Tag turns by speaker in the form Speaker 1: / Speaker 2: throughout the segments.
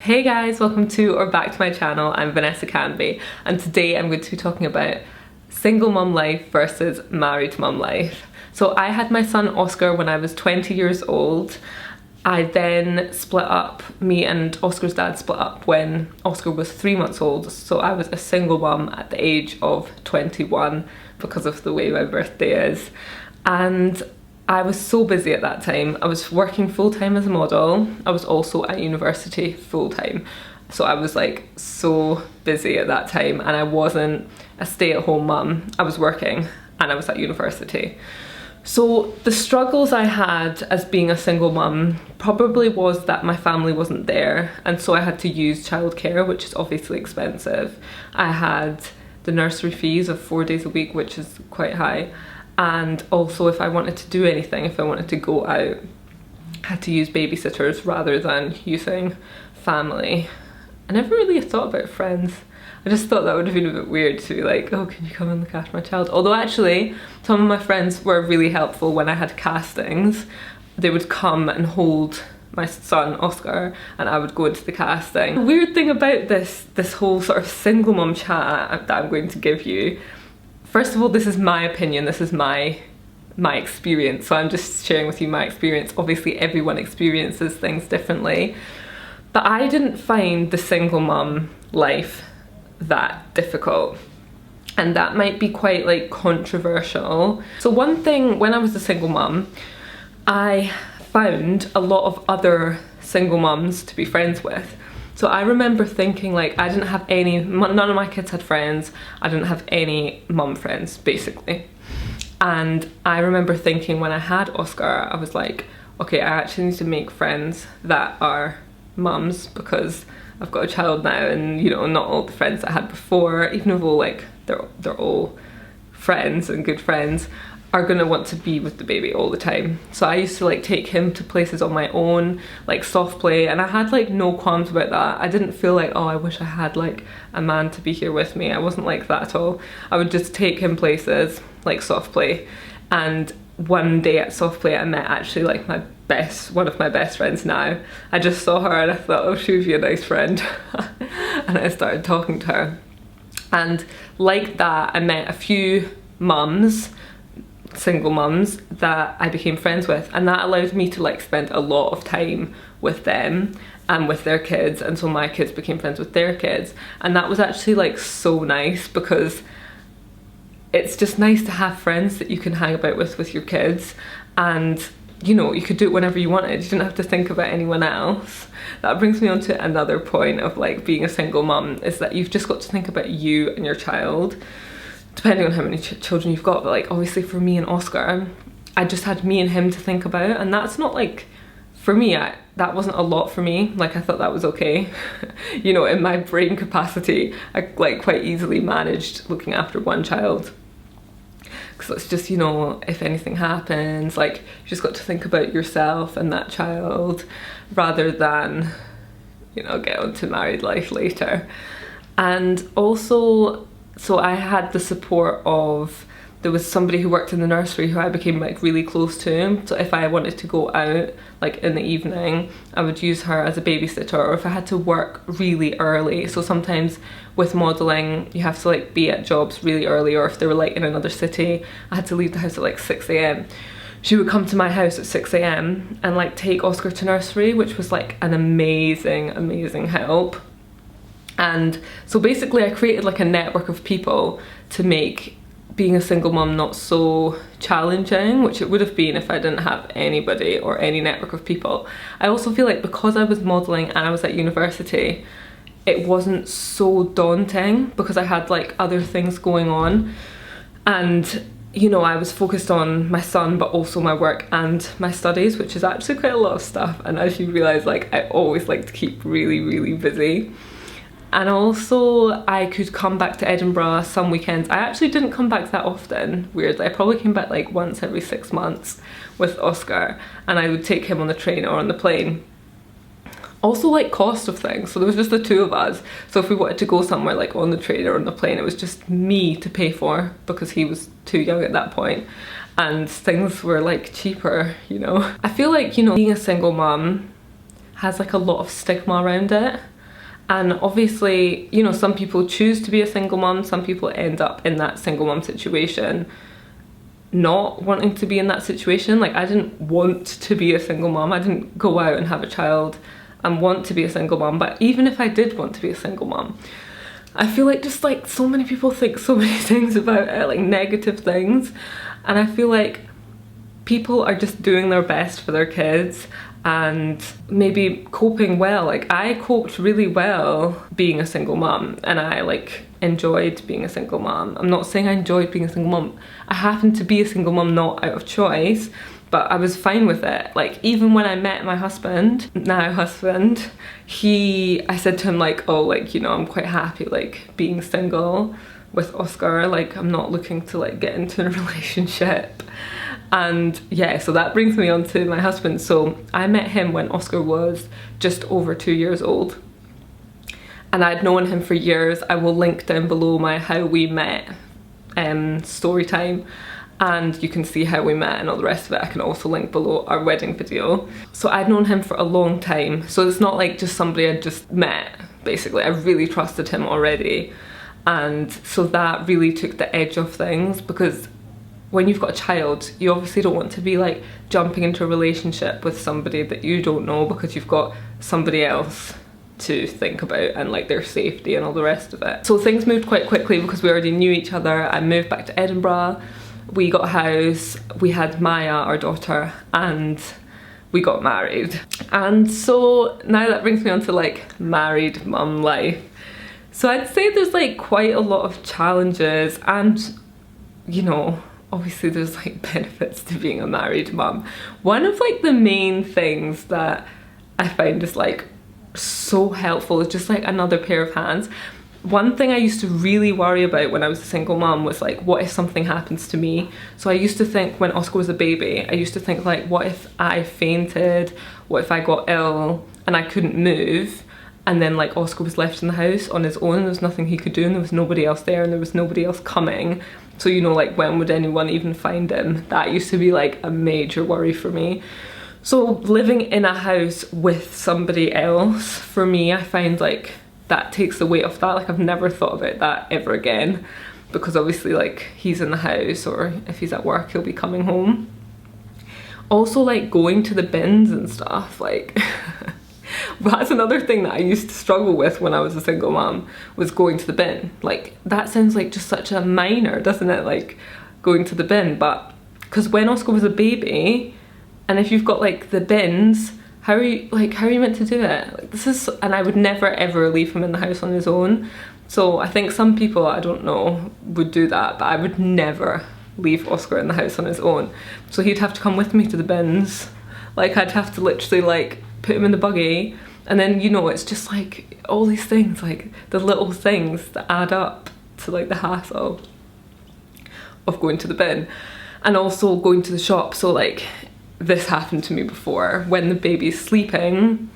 Speaker 1: Hey guys, welcome to or back to my channel. I'm Vanessa Canby and today I'm going to be talking about single mum life versus married mum life. So I had my son Oscar when I was 20 years old. I then split up, me and Oscar's dad split up when Oscar was 3 months old, so I was a single mum at the age of 21 because of the way my birthday is. And I was so busy at that time. I was working full-time as a model. I was also at university full-time. So I was like so busy at that time and I wasn't a stay-at-home mum. I was working and I was at university. So the struggles I had as being a single mum probably was that my family wasn't there, and so I had to use childcare, which is obviously expensive. I had the nursery fees of 4 days a week, which is quite high. And also if I wanted to do anything, if I wanted to go out, I had to use babysitters rather than using family. I never really thought about friends. I just thought that would have been a bit weird to be like, oh, can you come and look after my child? Although actually, some of my friends were really helpful when I had castings. They would come and hold my son Oscar and I would go into the casting. The weird thing about this whole sort of single mum chat that I'm going to give you, first of all, this is my opinion, this is my experience, so I'm just sharing with you my experience. Obviously everyone experiences things differently, but I didn't find the single mum life that difficult, and that might be quite like controversial. So one thing, when I was a single mum, I found a lot of other single mums to be friends with. So I remember thinking like I didn't have any, none of my kids had friends, I didn't have any mum friends basically. And I remember thinking when I had Oscar, I was like, okay, I actually need to make friends that are mums because I've got a child now, and you know, not all the friends I had before, even though like they're all friends and good friends, are gonna want to be with the baby all the time. So I used to like take him to places on my own, like soft play, and I had like no qualms about that. I didn't feel like, oh, I wish I had like a man to be here with me. I wasn't like that at all. I would just take him places like soft play. And one day at soft play I met actually like one of my best friends now. I just saw her and I thought, oh, she would be a nice friend. And I started talking to her, and like that I met a few mums, single mums, that I became friends with, and that allowed me to like spend a lot of time with them and with their kids, and so my kids became friends with their kids, and that was actually like so nice because it's just nice to have friends that you can hang about with your kids, and you know, you could do it whenever you wanted. You didn't have to think about anyone else. That brings me on to another point of like being a single mum, is that you've just got to think about you and your child, depending on how many children you've got. But like obviously for me and Oscar, I just had me and him to think about, and that's not like, for me, that wasn't a lot for me. Like I thought that was okay. You know, in my brain capacity, I like quite easily managed looking after one child. Because it's just, you know, if anything happens, like you just got to think about yourself and that child rather than, you know, get on to married life later. And also, so I had the support of, there was somebody who worked in the nursery who I became like really close to. So if I wanted to go out like in the evening, I would use her as a babysitter, or if I had to work really early. So sometimes with modelling you have to like be at jobs really early, or if they were like in another city, I had to leave the house at like 6 AM. She would come to my house at 6 AM and like take Oscar to nursery, which was like an amazing help. And so basically I created like a network of people to make being a single mum not so challenging, which it would have been if I didn't have anybody or any network of people. I also feel like because I was modelling and I was at university, it wasn't so daunting because I had like other things going on, and you know, I was focused on my son but also my work and my studies, which is actually quite a lot of stuff. And as you realise, like I always like to keep really busy. And also I could come back to Edinburgh some weekends. I actually didn't come back that often, weirdly. I probably came back like once every 6 months with Oscar, and I would take him on the train or on the plane. Also like cost of things, so there was just the two of us, so if we wanted to go somewhere like on the train or on the plane, it was just me to pay for because he was too young at that point, and things were like cheaper, you know. I feel like, you know, being a single mum has like a lot of stigma around it. And obviously, you know, some people choose to be a single mom, some people end up in that single mom situation not wanting to be in that situation. Like, I didn't want to be a single mom. I didn't go out and have a child and want to be a single mom. But even if I did want to be a single mom, I feel like just like so many people think so many things about it, like negative things. And I feel like people are just doing their best for their kids and maybe coping well. Like, I coped really well being a single mom, and I like enjoyed being a single mom. I'm not saying I enjoyed being a single mom. I happened to be a single mom not out of choice, but I was fine with it. Like, even when I met my husband, now husband, I said to him like, oh, like, you know, I'm quite happy like being single with Oscar. Like, I'm not looking to like get into a relationship. And yeah, so that brings me on to my husband. So I met him when Oscar was just over 2 years old, and I'd known him for years. I will link down below my how we met story time, and you can see how we met and all the rest of it. I can also link below our wedding video. So I'd known him for a long time, so it's not like just somebody I'd just met. Basically, I really trusted him already, and so that really took the edge off things, because when you've got a child, you obviously don't want to be like jumping into a relationship with somebody that you don't know, because you've got somebody else to think about and like their safety and all the rest of it. So things moved quite quickly because we already knew each other. I moved back to Edinburgh, we got a house, we had Maya, our daughter, and we got married. And so now that brings me on to like married mum life. So I'd say there's like quite a lot of challenges, and you know, obviously there's like benefits to being a married mum. One of like the main things that I find is like so helpful is just like another pair of hands. One thing I used to really worry about when I was a single mum was like, what if something happens to me? So I used to think, when Oscar was a baby, I used to think like, what if I fainted? What if I got ill and I couldn't move? And then like Oscar was left in the house on his own, there was nothing he could do, and there was nobody else there, and there was nobody else coming. So, you know, like, when would anyone even find him? That used to be like a major worry for me. So living in a house with somebody else, for me, I find like that takes the weight off that. Like, I've never thought about that ever again, because obviously like he's in the house, or if he's at work he'll be coming home. Also like going to the bins and stuff, like that's another thing that I used to struggle with when I was a single mom, was going to the bin. Like, that sounds like just such a minor, doesn't it, like going to the bin? But because when Oscar was a baby, and if you've got like the bins, how are you meant to do it? Like, this is, and I would never ever leave him in the house on his own. So I think some people, I don't know, would do that, but I would never leave Oscar in the house on his own. So he'd have to come with me to the bins. Like, I'd have to literally like put him in the buggy, and then, you know, it's just like all these things, like the little things that add up to like the hassle of going to the bin. And also going to the shop. So like, this happened to me before, when the baby's sleeping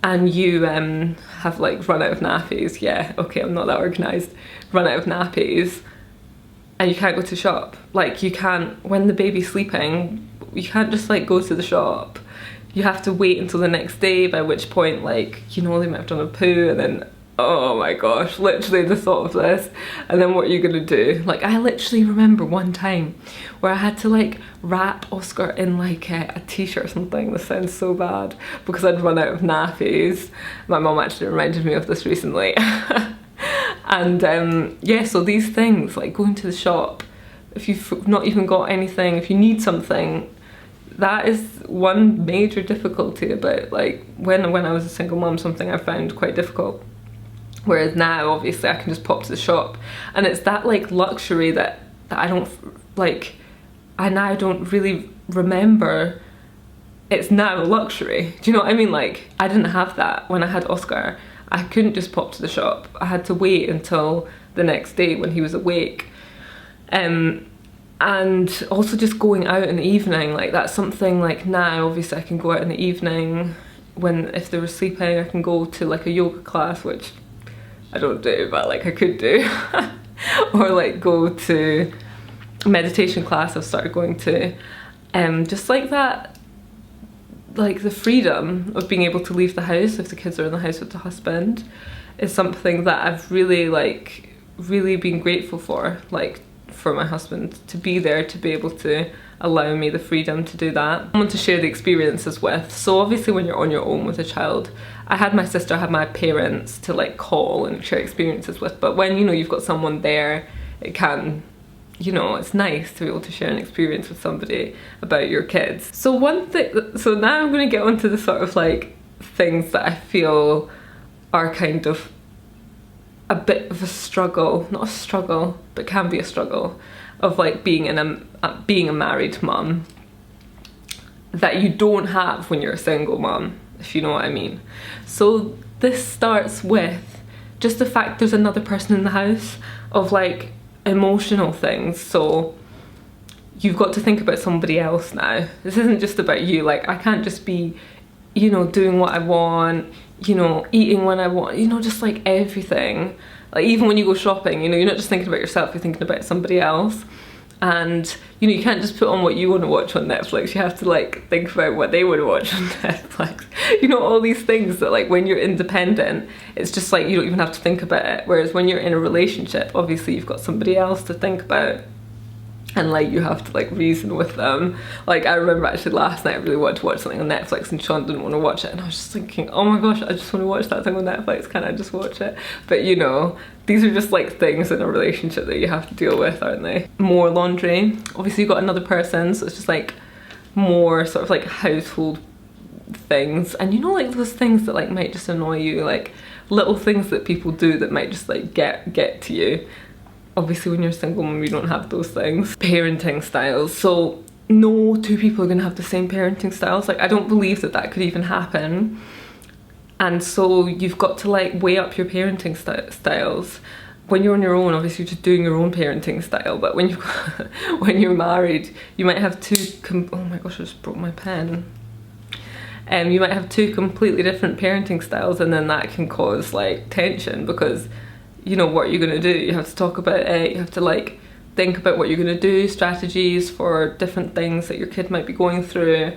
Speaker 1: and you have like run out of nappies. Yeah, okay, I'm not that organised. Run out of nappies and you can't go to the shop. Like, you can't, when the baby's sleeping, you can't just like go to the shop. You have to wait until the next day, by which point, like, you know, they might have done a poo, and then, oh my gosh, literally the thought of this. And then what are you gonna do? Like, I literally remember one time where I had to like wrap Oscar in like a t-shirt or something. This sounds so bad, because I'd run out of nappies. My mum actually reminded me of this recently. And yeah, so these things, like going to the shop, if you've not even got anything, if you need something, that is one major difficulty about like when I was a single mom, something I found quite difficult. Whereas now, obviously, I can just pop to the shop, and it's that like luxury that I don't like. I now don't really remember. It's now a luxury. Do you know what I mean? Like, I didn't have that when I had Oscar. I couldn't just pop to the shop. I had to wait until the next day when he was awake. And also just going out in the evening, like that's something like now, obviously I can go out in the evening if they were sleeping. I can go to like a yoga class, which I don't do, but like I could do. Or like go to a meditation class I've started going to. Just like that like the freedom of being able to leave the house if the kids are in the house with the husband is something that I've really been grateful for, like for my husband to be there, to be able to allow me the freedom to do that. Someone to share the experiences with. So obviously when you're on your own with a child, I had my sister, I had my parents to like call and share experiences with, but when you know you've got someone there, it can, you know, it's nice to be able to share an experience with somebody about your kids. So one thing, so now I'm going to get onto the sort of like things that I feel are kind of a bit of a struggle, not a struggle, but can be a struggle of like being a married mum that you don't have when you're a single mum, if you know what I mean. So this starts with just the fact there's another person in the house, of like emotional things. So you've got to think about somebody else now. This isn't just about you. Like I can't just be, you know, doing what I want, you know, eating when I want, you know, just like everything. Like even when you go shopping, you know, you're not just thinking about yourself, you're thinking about somebody else. And you know, you can't just put on what you want to watch on Netflix, you have to like think about what they want to watch on Netflix. You know, all these things that like when you're independent, it's just like you don't even have to think about it. Whereas when you're in a relationship, obviously you've got somebody else to think about. And like you have to like reason with them. Like I remember actually last night I really wanted to watch something on Netflix and Sean didn't want to watch it, and I was just thinking, oh my gosh, I just want to watch that thing on Netflix, can't I just watch it? But you know, these are just like things in a relationship that you have to deal with, aren't they? More laundry, obviously you've got another person, so it's just like more sort of like household things. And you know, like those things that like might just annoy you, like little things that people do that might just like get to you. Obviously when you're a single mum you don't have those things. Parenting styles. So no two people are gonna have the same parenting styles. Like I don't believe that that could even happen. And so you've got to like weigh up your parenting styles. When you're on your own, obviously you're just doing your own parenting style, but when when you're married, you might have oh my gosh, I just broke my pen. You might have two completely different parenting styles, and then that can cause like tension, because you know, what you're gonna do, you have to talk about it, you have to like think about what you're gonna do, strategies for different things that your kid might be going through.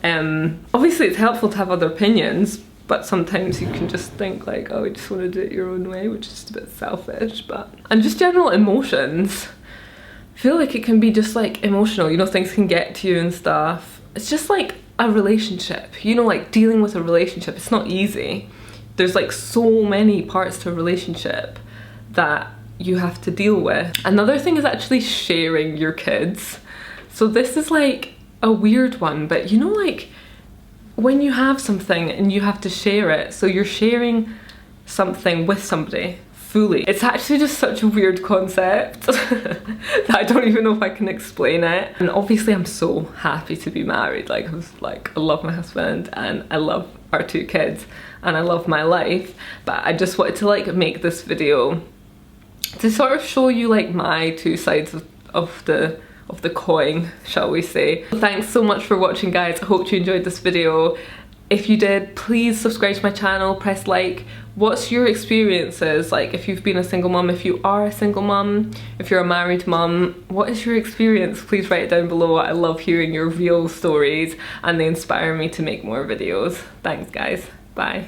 Speaker 1: Obviously it's helpful to have other opinions, but sometimes you can just think like, oh, you just want to do it your own way, which is just a bit selfish. And just general emotions, I feel like it can be just like emotional, you know, things can get to you and stuff. It's just like a relationship, you know, like dealing with a relationship, it's not easy. There's like so many parts to a relationship that you have to deal with. Another thing is actually sharing your kids. So this is like a weird one, but you know, like when you have something and you have to share it, so you're sharing something with somebody fully. It's actually just such a weird concept that I don't even know if I can explain it. And obviously I'm so happy to be married. Like I love my husband and I love our two kids and I love my life, but I just wanted to like make this video to sort of show you like my two sides of the coin, shall we say. Thanks so much for watching, guys. I hope you enjoyed this video. If you did, please subscribe to my channel, press like. What's your experiences like if you've been a single mum, if you are a single mum, if you're a married mum, what is your experience? Please write it down below. I love hearing your real stories and they inspire me to make more videos. Thanks guys, bye.